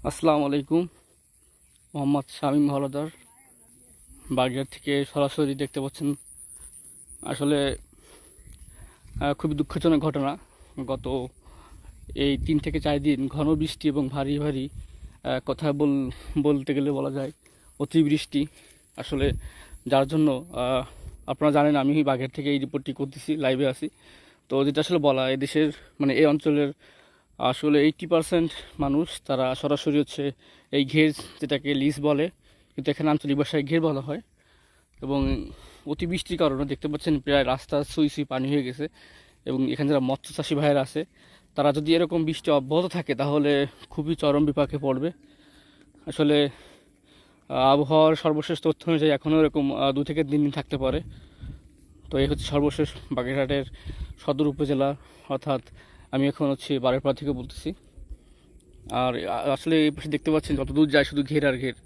আসসালামু আলাইকুম। মোহাম্মদ শামীম হলদার, বাগেরহাট থেকে সরাসরি দেখতে পাচ্ছেন। আসলে খুবই দুঃখজনক ঘটনা। গত এই 3 থেকে 4 দিন ঘন বৃষ্টি এবং ভারী ভারী কথা বলতে গেলে বলা যায় অতিবৃষ্টি। আসলে যার জন্য আপনারা জানেন আমি বাগেরহাট থেকে এই রিপোর্টটি করতেছি, লাইভে আছি। তো যেটা আসলে বলা, এই দেশের মানে এই অঞ্চলের আসলে 80% মানুষ তারা সরাসরি হচ্ছে এই ঘের, যেটাকে লিজ বলে, কিন্তু এখানে আঞ্চলিক ভাষায় ঘের বলা হয়। এবং অতিবৃষ্টির কারণে দেখতে পাচ্ছেন প্রায় রাস্তা সুই সুই পানি হয়ে গেছে। এবং এখানে যারা মৎস্য চাষী ভাইয়েরা আছে, তারা যদি এরকম বৃষ্টি অব্যাহত থাকে তাহলে খুবই চরম বিপাকে পড়বে। আসলে আবহাওয়ার সর্বশেষ তথ্য অনুযায়ী এখনও এরকম 2 থেকে 3 দিন থাকতে পারে। তো এই হচ্ছে সর্বশেষ বাগেরহাটের সদর উপজেলা, অর্থাৎ আমি এখন হচ্ছে বারেরপাড়া থেকে বলতেছি। আর আসলে এই পাশে দেখতে পাচ্ছেন যত দূর যায় শুধু ঘের আর ঘের।